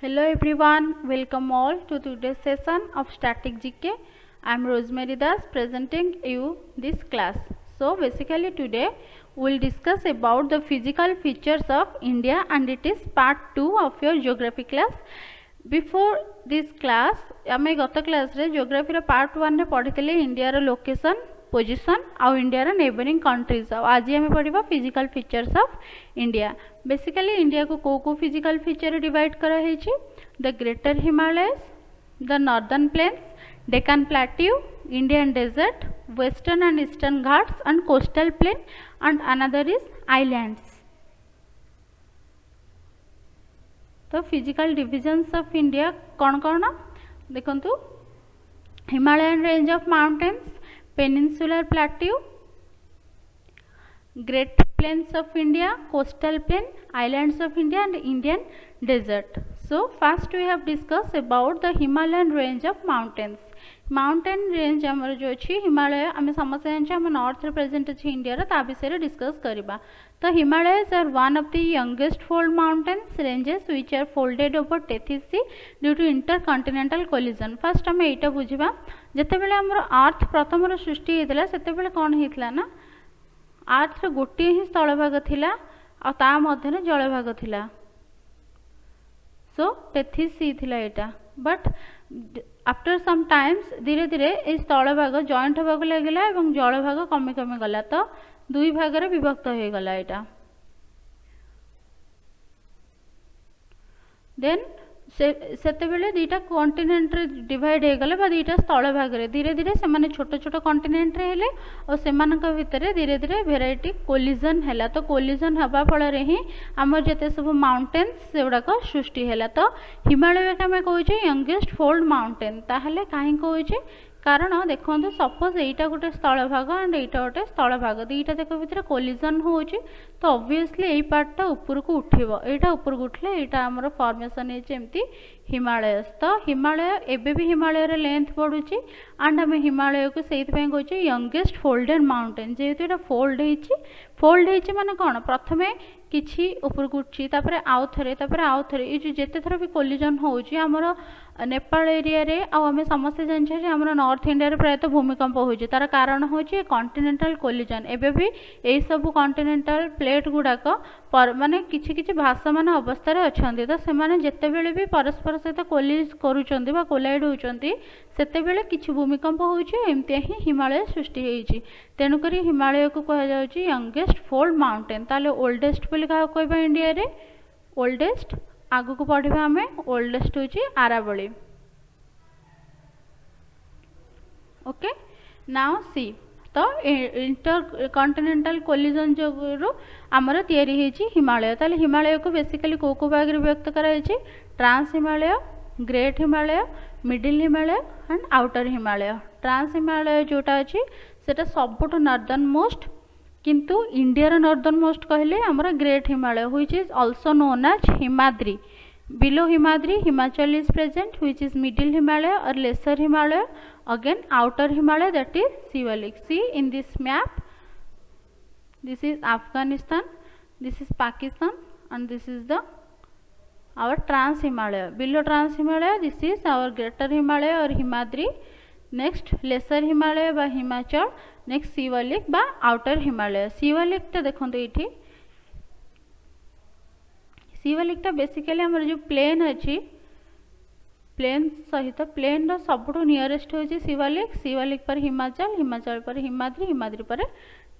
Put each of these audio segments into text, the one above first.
Hello everyone, welcome all to today's session of Static GK. I am Rosemary Das presenting you this class. So basically today we will discuss about the physical features of India and it is part 2 of your geography class. Before this class, आमे गत class रे geography रा part 1 रे पढ़िथिले India रा location position आउ India रा neighbouring countries आज आम पढ़ा physical features of India basically India को को फिजिकल फीचर डिवाइड कराई the greater Himalayas the northern plains Deccan plateau Indian desert western and eastern ghats and coastal plain and another is islands तो physical divisions of India कौन कौन देखंतु Himalayan range of mountains peninsular plateau, great plains of India, coastal plain, islands of India and Indian desert. So first we have discussed about the Himalayan range of mountains. Mountain range आमर जो अच्छी हिमालय आम समस्त जानते आम नॉर्थ रे present अच्छी India ता विषय डिस्कस करबा तो Himalayas are one of the youngest fold mountains ranges which are folded over Tethys sea due to intercontinental collision first आम एटा बुझिबा जेतेबेले हमर अर्थ प्रथम सृष्टि हेतला सेतेबेले कोन हेतला ना अर्थ रे गोटे ही स्थल भाग थिला आ ता मध्ये रे जल भाग थिला सो टेथिस सी थिला एटा बट आफ्टर सम टाइम्स धीरे धीरे ये स्थल भाग जॉइंट होगा लगे और जल भाग कमी कमी गला तो दुई भाग रे विभक्त हो गला एटा देन सेतेबेले दुईटा कॉन्टिनेंट रे डिवाइड हो गले दुईटा स्थल भाग रे धीरे धीरे से माने छोट छोट कॉन्टिनेंट रे हेले और सेमानक भितरे धीरे धीरे वेराइटी कोलिजन हैला तो कोलिजन हवा फल रे ही हमर जते सब माउंटेन्स सेगुडा को सृष्टि हैला तो हिमालय के हम कहू छे यंगेस्ट फोल्ड माउंटेन ताहले काहे कहू छे कारण देखो सपोज एटा गोटे स्थल भाग एंड एटा गोटे स्थल भाग दुईटा देख भितर कोलिजन होउची तो ऑब्वियसली एई पार्टटा ऊपर को उठिबो एटा ऊपर को उठले एटा हमर फॉर्मेशन हे जेमती हिमालयस तो हिमालय एबे भी हिमालय रे लेंथ बढ़ुची एंड हम हिमालय को सेति पय कहू छे यंगेस्ट फोल्डेड माउंटेन जेहेतु एटा फोल्ड हेची माने कोन प्रथमे किछि ऊपर को उठी तापरे आउ थरे ए जो जेते थर भी कोलिजन होउची हमर नेपाल एरिया रे आ हमें समस्त जानछे जे हमर नॉर्थ इंडिया रे प्रायत भूमिकंप होउची तार कारण होउची कॉन्टिनेंटल कोलिजन एबे भी एई सब कॉन्टिनेंटल प्लेट गुडाक माने किछि किछि भासमान अवस्था रे अछंती तो से माने जेते बेले भी परस्पर सहित कोलिज करूचंती बा कोलाइड होउचंती सेते बेले किछि भूमिकंप होउची एमते ही हिमालय सृष्टि हेइची तेनु करी हिमालय को कहा जाउची यंगेस्ट फोल्ड माउंटेन ताले ओल्डेस्ट बोली का कहबा इंडिया रे ओल्डेस्ट आगु को पढ़िबा हमें ओल्डेस्ट होची आरावली ओके नाउ सी तो इंटर कॉन्टिनेंटल कोलिजन जो आमर तैयारी हेची हिमालय ताले हिमालय को बेसिकली को भाग रे व्यक्त करा हेची trans Himalaya great Himalaya middle Himalaya and outer Himalaya trans Himalaya जोटा अछि सेटा सबुठ नॉर्दर्न मोस्ट किंतु इंडिया नॉर्दर्न मोस्ट कहले हमरा great Himalaya which is also known as Himadri below Himadri Himachal is present which is middle Himalaya or lesser Himalaya again outer Himalaya that is Siwalik see in this map this is Afghanistan this is Pakistan and this is the our trans Himalaya below trans Himalaya this is our greater Himalaya or Himadri next lesser Himalaya by Himachal next Siwalik by outer Himalaya Siwalik टा देखो तो इठी शिवलिक टा basically हमर जो plane अछि plane सहित plane रो सबुठो nearest होछि शिवलिक पर हिमाचल हिमाचल पर हिमाद्री हिमाद्री पर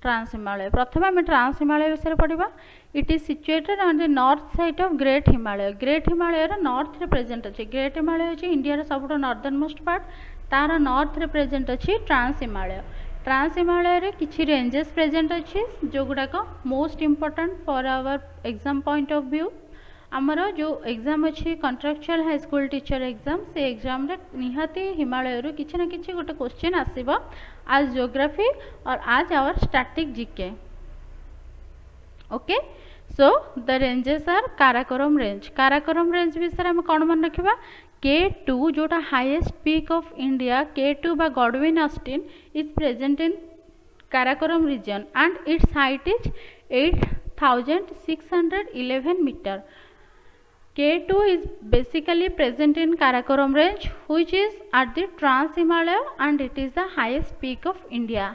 ट्रांस हिमालय प्रथम हम ट्रांस हिमालय विषय पढ़िबा it is situated on the north side of great Himalaya रो नॉर्थ रे प्रेजेंट अछि ग्रेट हिमालय अछि इंडिया रो सबुठो नॉर्दर्न मोस्ट पार्ट तार नॉर्थ रे प्रेजेंट अछि ट्रांस हिमालय रे किछि रेंजेस प्रेजेंट अछि जो गुडा को most important for our exam point of view आमर जो एग्जाम अच्छी contractual high school teacher exam से एग्जाम रे निहाती हिमालय रू किछि ना किछि गोटे क्वेश्चन आसीबो आज ज्योग्राफी और आज our static GK okay so the ranges are Karakoram range विषय हम कौन मन रखा K2 जोटा highest peak of India K2 बा Godwin Austen is present in Karakoram region and its height is 8611 metre K2 is basically present in Karakoram range, which is at the Trans Himalaya and it is the highest peak of India.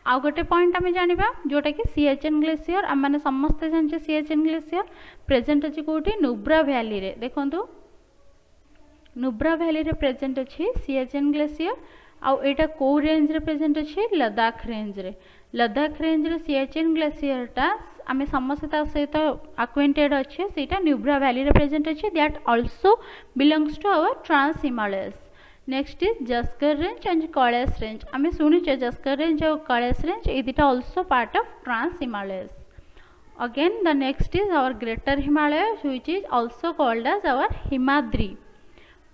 आउ गोटे point आम जाना जोटा कि Siachen glacier आम मैंने समस्ते जाने सियाचेन ग्लेसियर प्रेजेंट अच्छी कौटी नुब्रा भैली रे देखो नुब्रा भैली रे प्रेजेंट अच्छी सियाचेन ग्लेसियर आउ एटा को रेंज रे प्रेजेंट अच्छी लद्दाख रेंज रे सियाचेन ग्लेसियर टा आम समस्त सहित अक्वेंटेड अच्छे सेटा नुब्रा भैली रे प्रेजेंट अच्छे that also belongs to our trans Himalayas. Next is Zanskar range and Kailash range. आम शुणुचे जस्कर रेंज और कैलाश रेंज ये दुटा also part of trans Himalayas. Again the next is our greater Himalaya which is also called as our Himadri.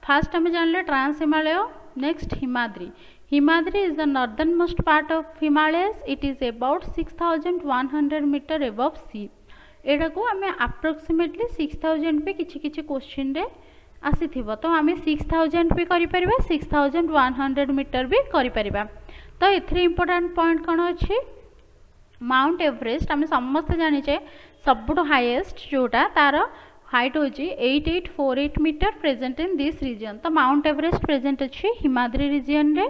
First आम जानले trans Himalaya. Next Himadri. Himadri is the northernmost part of Himalayas. It is about 6,100 meter above sea. एटा को आम approximately 6,000 पे किछि question रे आसी थिबो तो आम 6,000 भी करि परिबा 6,100 मीटर भी करि परिबा. तो एथरे इंपोर्टेंट पॉइंट कोन अछि माउंट एवरेस्ट आम समस्त जानिचे सबुठो हाईएस्ट जोटा तार हाइट होची 8848 metre present in this region. तो माउंट एवरेस्ट प्रेजेंट अच्छी हिमाद्री रीजन रे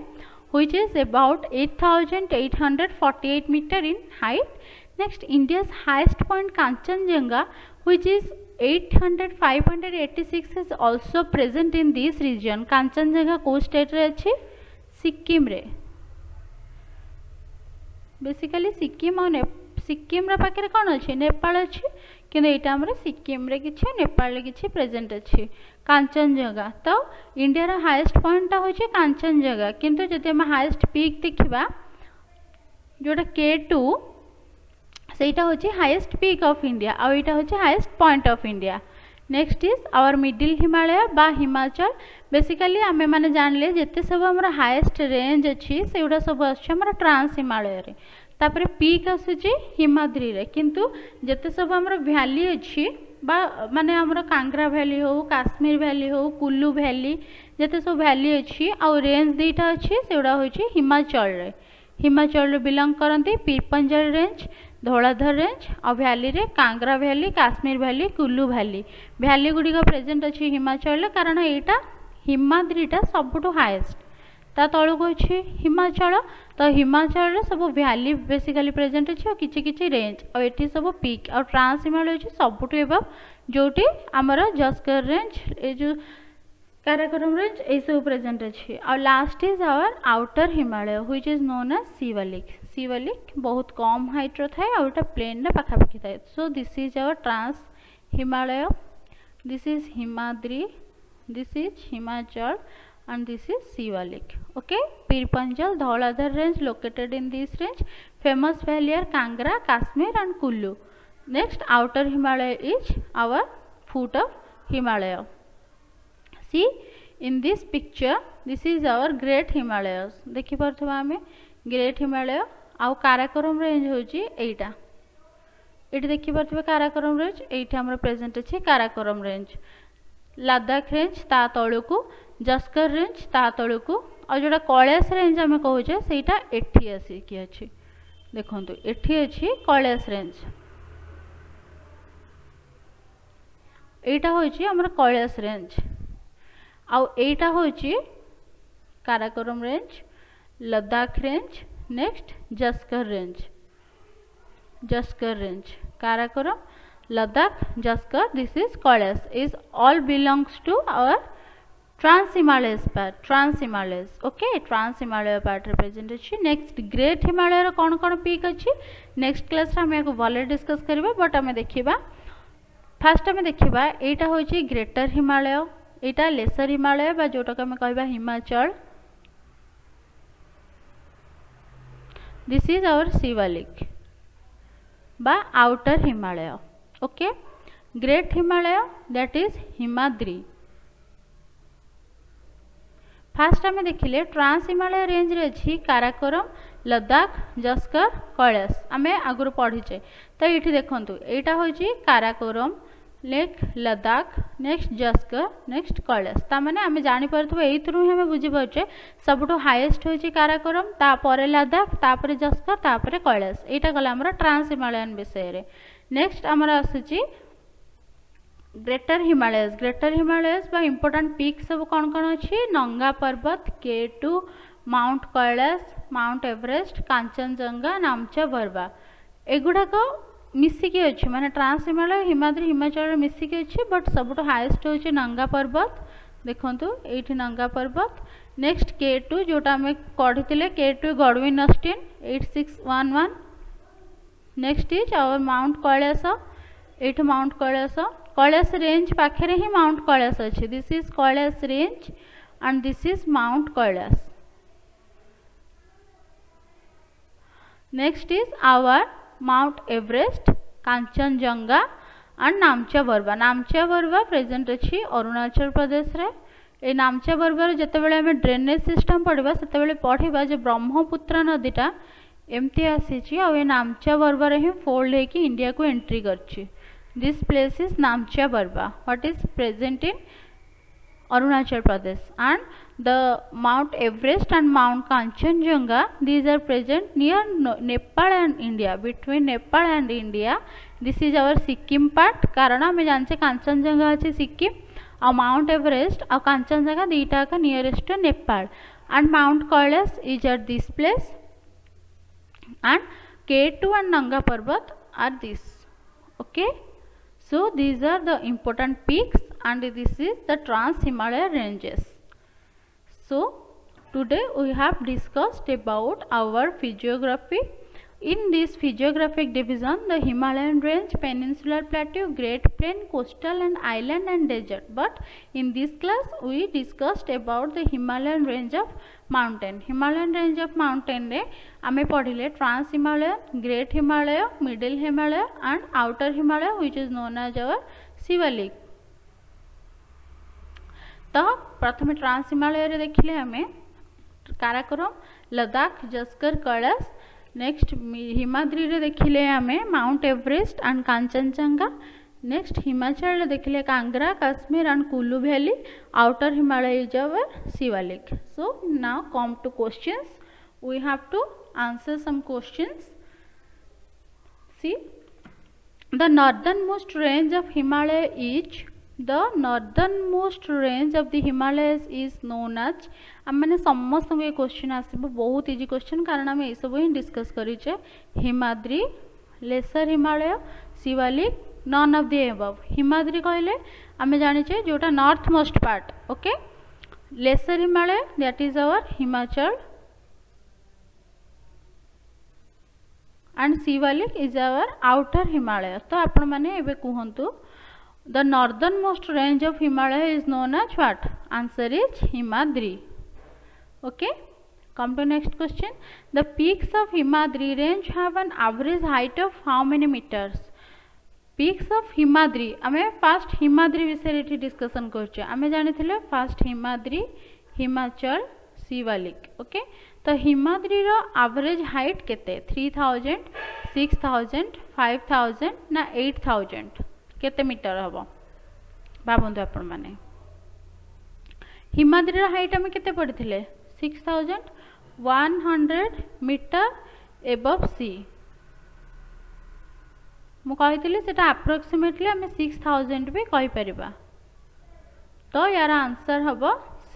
which is about 8,848 meter in height. Next India's highest point Kanchenjunga which is 586 is also present in this region. Kanchenjunga को state रे अच्छी सिक्किम रे basically Sikkim रा पाखे कौन अच्छे नेपाल अच्छे कि यहाँ सिक्किम रे किछि नेपाल रे किछि प्रेजेंट अच्छे कांचनजंगा. तो इंडिया रा हाईएस्ट पॉइंट होची कांचनजंगा किंतु जदि हम हाईएस्ट पीक देखिबा जोटा K2 सेटा होची हाईएस्ट पीक ऑफ इंडिया और एटा होची highest point of India. Next is our middle Himalaya बा हिमाचल. बेसिकली आमे माने जानले जेते सब हमर हाईएस्ट रेंज अच्छी सेउडा सब अछि हमर ट्रांस हिमालय रे. तापर पीक आସୁଛି हिमाद्री रे किंतु जेते सब हमर वैली अछि बा माने हमर कांगरा वैली हो काश्मीर वैली हो कुल्लू वैली जेते सब वैली अछि आ रेंज दुईटा अछि सेउडा होछि हिमाचल रे बिलोंग करंती पीरपंजल रेंज धौलाधर रेंज और वैली रे Kangra valley Kashmir valley Kullu valley गुडी का प्रेजेंट अछि हिमाचल कारण एटा हिमाद्रीटा सबुठो हाईएस्ट ता तळको अछि हिमाचल. तो हिमाचल रे सब वैली बेसिकली प्रेजेंट अछि और किछि रेंज और एठी सब पीक और ट्रांस हिमालय अछि सबुठो एबव जोटी हमर जस्कर रेंज ए जो काराकोरम रेंज ए सब प्रेजेंट अछि. और last is our outer Himalaya which is known as Shivalik बहुत कम हाइट रो थाए और एटा प्लेन रे पाखा पाखी थाए. So this is our trans Himalaya, this is Himadri, this is Himachal and this is Shivalik. Okay, Pirpanjal Dhauladhar range located in this range. Famous valley are Kangra, Kashmir and Kullu. Next outer Himalaya is our foot of Himalaya. See in this picture this is our Great Himalayas. देखि पारथबा हमें Great Himalaya आउ Karakoram range होची एटा eighty देखि पारथबा Karakoram range एटा हमर present अछि Karakoram range. Ladakh range ता तळको Zanskar range ता तळको और जोटा कैलाश रेंज आम कहूचे सेटा एठी आसिकी अछि देखंतु एठी अछि कैलाश रेंज एटा होची हमर कैलाश रेंज आउ एटा होची Karakoram range Ladakh range. Next Zanskar range Karakoram Ladakh, Jaskar, this is Kailash is all belongs to our Trans Himalayas part. Okay, Trans Himalaya part represent अछि. Next Great Himalaya रो कौन पीक अछि नेक्स्ट क्लास रे हम भले डिस्कस करबा बट हमें देखिबा फर्स्ट हमें देखिबा एटा होछि ग्रेटर हिमालय एटा लेसर हिमालय बा जोटा के हम कहबा Himachal. This is our Shivalik बा outer Himalaya. Okay, Great Himalaya that is Himadri. First आम देखिले ट्रांस हिमालय रेंज रे अछि काराकोरम लद्दाख जस्कर कैलाश आम आगुरी पढ़ीचे. तो ये देखंतु एटा होची काराकोरम लेक लद्दाख नेक्स्ट जस्कर नेक्स्ट कैलाश ता माने आम जानि परथबो एइथरु हम बुझी पाछे सबटो हाईएस्ट होची काराकोरम तापर लद्दाख तापर जस्कर तापर कैलाश एटा गला हमर ट्रांस हिमालयन विषय रे. नेक्स्ट आमर आसुची ग्रेटर हिमालयस बा इंपोर्टेंट पीक सब कौन कौन अच्छी Nanga Parbat K2 Mount Kailash Mount Everest Kanchenjunga Namcha Barwa एगुड़ाक मिसिकी अच्छी माने ट्रांस हिमालय हिमाद्री हिमाचल मिसिकी अच्छी बट सबुठ हाईएस्ट होची नंगा पर्वत देखंतु एठी नंगा पर्वत नेक्स्ट K2 जोटा हमें पढ़िथिले K2 Godwin Austen 8611 next is our mount Kailash एठ माउंट कैलाश रेंज पाखे ही माउंट कैलाश अच्छी this is Kailash range and this is mount Kailash next is our mount Everest Kanchenjunga and Namcha Barwa present अच्छी अरुणाचल प्रदेश रे ए नामचा बरवा जितेबाला आम ड्रेनेज सिस्टम पढ़ा से पढ़ा जो ब्रह्मपुत्र नदीटा एमती आसी नामचा बरवा ही फोल्ड होकर इंडिया को एंट्री करछि this place is नामचा Barwa what is present in Arunachal Pradesh and the Mount Everest and Mount Kanchenjunga these are present near Nepal and India between Nepal and India this is our Sikkim part कारण हमें जानते कांचनजंगा अच्छे सिक्किम और Mount Everest और कांचनजंगा दीटा का nearest to Nepal and Mount Kailash is at this place and K2 and Nanga Parbat are this okay so these are the important peaks and this is the Trans Himalaya ranges. So today we have discussed about our physiography. In this physiographic division the Himalayan range, peninsular plateau, great plain, coastal and island and desert. But in this class we discussed about the Himalayan range of mountain. Himalayan range of mountain रे आमे पढ़िले Trans Himalaya, Great Himalaya, Middle Himalaya and Outer Himalaya which is known as our Shivalik. तो प्रथम trans Himalaya रे देखिले हमें Karakoram Ladakh Zaskar Kailash next Himadri रे देखिले हमें mount Everest and Kanchenjunga next Himachal रे देखिले Kangra Kashmir and Kullu valley outer Himalaya is our Shivalik so now come to questions we have to answer some questions see the northern range of Himalaya is the northernmost range of the Himalayas is known as आमने समस्त ये question आसब बहुत easy question कारण आम ये सब ही discuss करिचे Himadri lesser Himalaya Shivalik none of the above Himadri कहले आम जानिचे जोटा north most part okay lesser Himalaya that is our Himachal and Shivalik is our outer Himalaya तो आपण माने एबे कहंतु The northernmost range of Himalaya is known as what? Answer is Himadri. Okay. Come to next question. The peaks of Himadri range have an average height of how many meters? Peaks of Himadri. आमे first Himadri विषय रे discussion करछे. आमे जानि थिले first Himadri, Himachal, Shivalik. Okay. तो हिमाद्री रो average height केते? 3000, 6000, 5000 ना 8000. केते मीटर हम भावतु आपण मैंने हिमाद्री हाइट आम केते पढ़ी 6100 मीटर एबव सी मुझे से अप्रोक्सीमेटली आम 6000 भी कही परिबा तो यार आंसर हम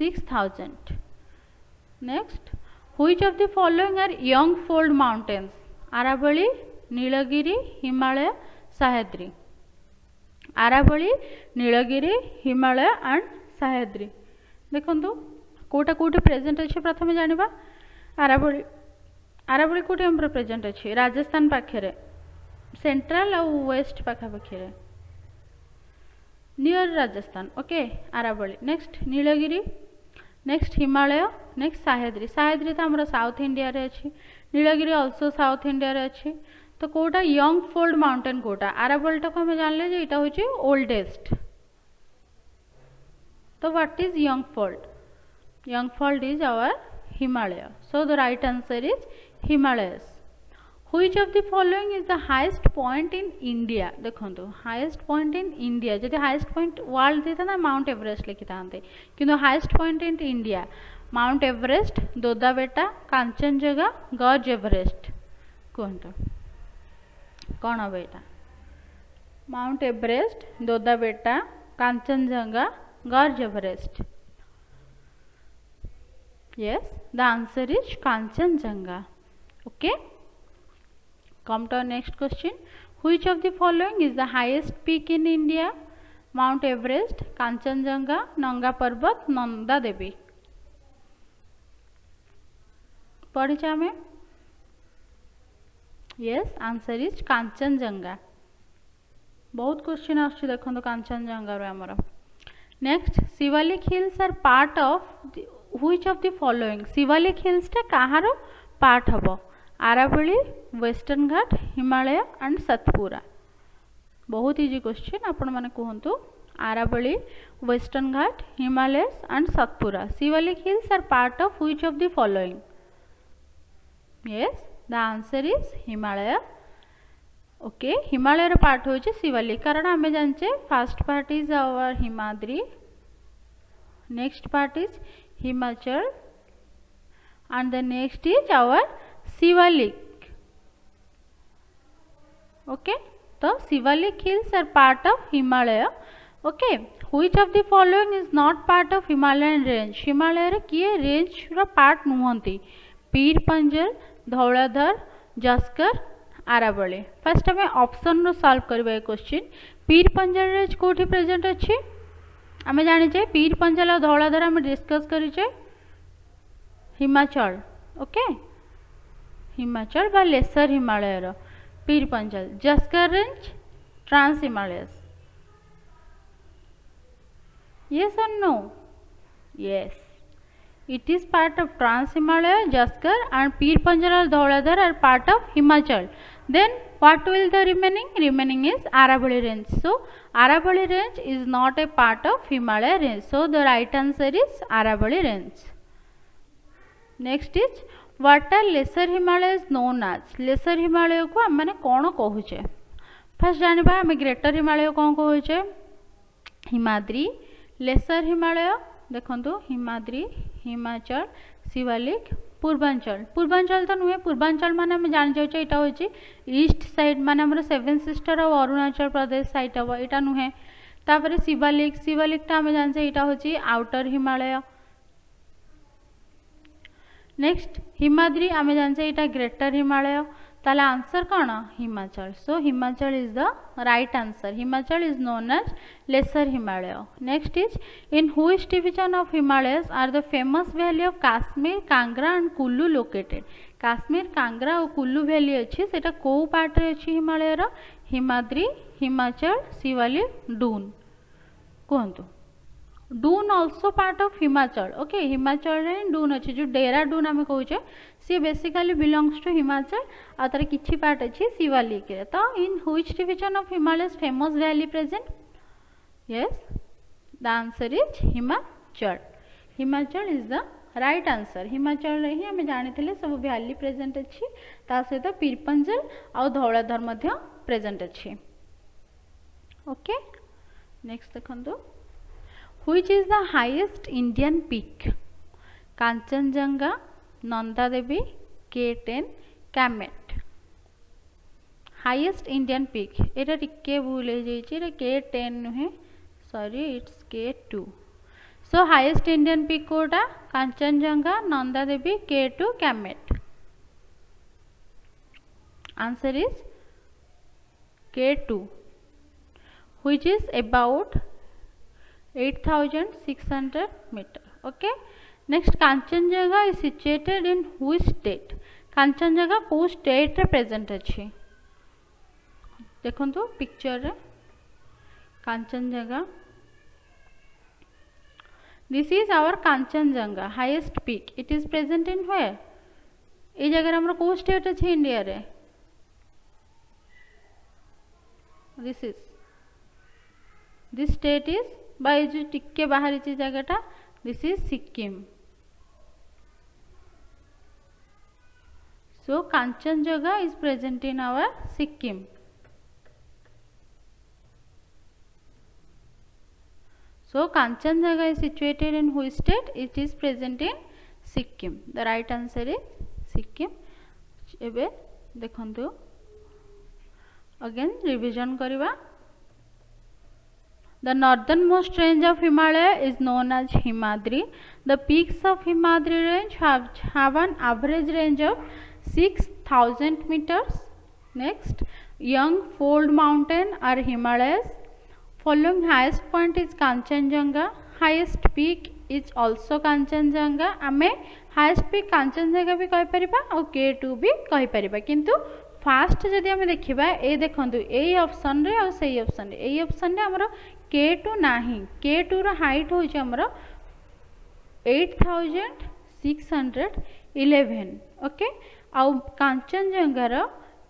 6000 next which of the following are young fold mountains Aravalli Nilgiri Himalaya Sahyadri Aravalli Nilgiri Himalaya and Sahyadri देखंतु कोटा कोटी प्रेजेंट अच्छे प्रथम जानिबा आरावली आरावली कोटी हमर प्रेजेंट अच्छे राजस्थान पाखे सेंट्रल और वेस्ट पाखा पाखे near Rajasthan okay Aravalli next Nilgiri next Himalaya next Sahyadri Sahyadri तो हमर साउथ इंडिया रे अच्छी नीलगिरी ऑल्सो साउथ इंडिया रे अच्छी तो कोटा यंग फोल्ड माउंटेन कोटा आरावलटा को हमें जानले जे इटा होची ओल्डेस्ट तो what is young fold is our Himalaya so the right answer is Himalayas which of the following is the highest point in India देखंतु हाईएस्ट पॉइंट इन इंडिया जदि हाईएस्ट पॉइंट वर्ल्ड देता ना माउंट एवरेस्ट लिखि थांते किंतु highest point in India Mount Everest Doddabetta Kanchenjunga गज Everest कहंतु कौन हम यहाँ माउंट एवरेस्ट, दोदा बेटा, कांचनजंगा, गर्ज Everest. Yes, the answer is Kanchenjunga. Okay. Come to our next question. Which of the following is the highest peak in India? Mount Everest, Kanchenjunga, Nanga Parbat, Nanda Devi. पढ़ी आम. Yes, answer is Kanchenjunga. बहुत question आछी देखो कांचनजंगा रो हमर. Next, Shivalik hills are part of which of the following. Shivalik hills टा कहार part हबो? Aravalli, Western Ghat, Himalaya and Satpura. बहुत इजी क्वेश्चन. आपण माने कहंतु Aravalli, Western Ghat, Himalaya and Satpura. Shivalik hills are part of which of the following? Yes, the answer is Himalaya. Okay, Himalaya रो पार्ट होचे शिवालिक. कारण आमे जानचे first part is our Himadri, next part is Himachal and the next is our Shivalik. Okay, so Shivalik hills are part of Himalaya. Okay, which of the following is not part of Himalayan range? Himalaya रे किए range रा part नुहंती? पीर Panjal, Dhauladhar, Zanskar, Aravalli. First हमें option रो solve करबा question. पीर Panjal range कोठी present अछि? आमे जानि छै पीर पंजल और धौलाधर हम डिस्कस करि छै हिमाचल. ओके, हिमाचल बा लेसर हिमालय रो Pir Panjal. Zanskar range trans Himalayas. yes or no? yes, it is part of trans Himalaya. Jaskar and Pir Panjal or Dhauladhar are part of Himachal. Then what will the remaining is Aravalli range. So Aravalli range is not a part of Himalaya range, so the right answer is Aravalli range. Next is what are lesser Himalaya known as. Lesser Himalaya को आम मैंने कौन कहूचे? First जानवा आम greater Himalaya कौन कहूचे? Himadri. Lesser Himalaya देखो हिमाद्री, हिमाचल, शिवालिक, पूर्वांचल. पूर्वांचल तो नुहे. पूर्वांचल माने आम जान जाउचे एटा होची ईस्ट साइड माने हमर सेवन सिस्टर और अरुणाचल प्रदेश साइड हबो. एटा नुहे. तापरे शिवालिक. शिवालिक ता आम जानचे एटा होची आउटर हिमालय. नेक्स्ट हिमाद्री आम जाने यहाँ ग्रेटर हिमालय. ताले आंसर कौन? Himachal. So Himachal is the right answer. Himachal is known as lesser Himalaya. Next is in which division of Himalayas are the famous valley of Kashmir, Kangra and Kullu located. Kashmir, Kangra और कुल्लू वैली अच्छी से को पार्ट रे अच्छी हिमालय रो? हिमाद्री, हिमाचल, शिवालिक, डून. कहतु Doon also part of Himachal. Okay, Himachal रे डून अच्छे जो डेराडून आम कहे सी बेसिकली बिलोंग्स टू हिमाचल. आ तार किछि पार्ट अच्छी शिवालिक रे. तो in which division of Himalayas famous valley present? Yes, the answer is Himachal. Himachal is the right answer. Himachal रे ही आम जानिथिले सब वैली प्रेजेंट अच्छी. ता सहित पीरपंजल और धौलाधर मध्य प्रेजेंट अच्छी. ओके, नेक्स्ट देखंतु which is the highest Indian peak? Kanchenjunga, Nanda Devi, K10, Kamet. highest Indian peak एटा टिके भूल हो जाइए. एटा K10 नुहे, sorry it's K2. So highest Indian peak कोटा? Kanchenjunga, Nanda Devi, K2, Kamet. Answer is K2 which is about 8,600 meter. Okay, next Kanchenjunga is situated in which state? Kanchenjunga को state रे present अच्छी? देखो पिक्चर रे Kanchenjunga. This is our Kanchenjunga highest peak. It is present in where? ये जगह हमरा को state अच्छी इंडिया रे? This state is बाय जो टिके बाहर जगहटा. This is Sikkim. So Kanchenjunga is present in our Sikkim. So Kanchenjunga is situated in which state? It is present in Sikkim. The right answer is Sikkim. एबे देखंतु अगेन रिवीजन करवा. The northernmost range of Himalaya is known as Himadri. The peaks of Himadri range have an average range of 6,000 meters. Next, young fold mountain are Himalayas. Following highest point is Kanchenjunga. Highest peak is also Kanchenjunga. आमे highest peak Kanchenjunga भी कहि परिबा और K2 भी कहि परिबा किंतु fast जदि आमे देखिबा ए देखंतु ए ऑप्शन रे और सही ऑप्शन रे ए ऑप्शन रे हमरो K2 नाही K2 रो हाइट होय हमरो 8611 ओके आउ कांचनजंगा रो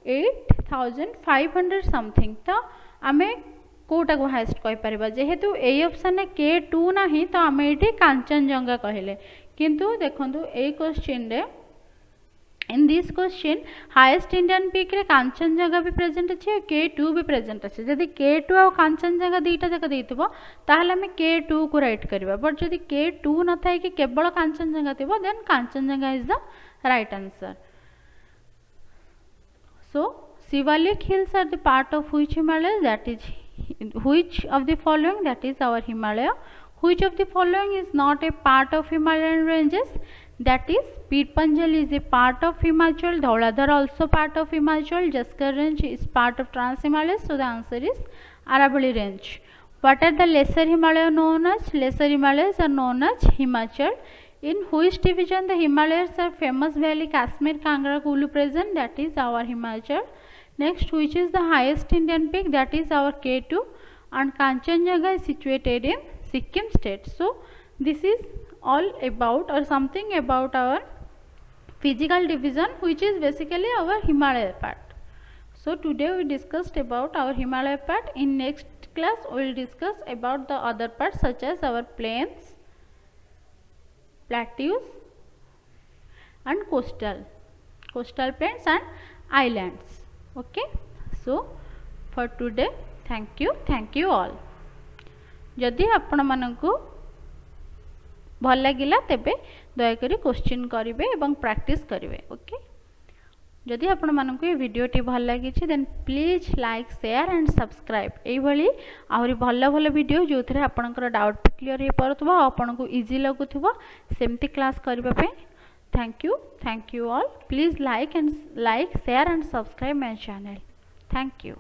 8500 समथिंग तो आमे कोटा को हाईएस्ट कहि परिबा जेहेतु ए ऑप्शन रे K2 नाही तो आमे एठी कांचनजंगा कहिले किंतु देखंतु ए क्वेश्चन रे in this question highest Indian peak रे कांचनजंगा भी प्रेजेंट अछि और K2 भी प्रेजेंट अछि जदि K2 और कांचनजंगा दीटा जक देइतबो ताहले हमें K2 को राइट करबा बट जदि K2 न थाय कि केवल कांचनजंगा थिबो then Kanchenjunga is the right answer so Shivalik hills are the part of which Himalaya, that is which of the following, that is our Himalaya. Which of the following is not a part of Himalayan ranges, that is Pirpanjal is a part of Himachal, Dhauladhar also part of Himachal, Jaskar range is part of Trans Himalayas, so the answer is Aravalli range. What are the lesser Himalaya known as? Lesser Himalayas are known as Himachal. In which division the Himalayas are famous valley Kashmir, Kangra, Kulu present, that is our Himachal. Next, which is the highest Indian peak, that is our K2, and Kanchenjunga is situated in Sikkim state. So this is all about or something about our physical division, which is basically our Himalaya part. So today we discussed about our Himalaya part. In next class we will discuss about the other parts such as our plains, plateaus and coastal plains and islands. Okay, so for today thank you all. जदि आपण मानकु भल लागिला तेबे दयाकरी question करिवे एवं practice करिवे. Okay, जदि आपण मानकु ये वीडियोटी भल लागी छि then please like share and subscribe एई भली आहुरी भल भल वीडियो जो थरे आपनकर डाउट क्लियर हे परथबो आपनकु इजी लागुथबो सेमती क्लास करिबा पे. Thank you all. Please like, share and subscribe my channel. Thank you.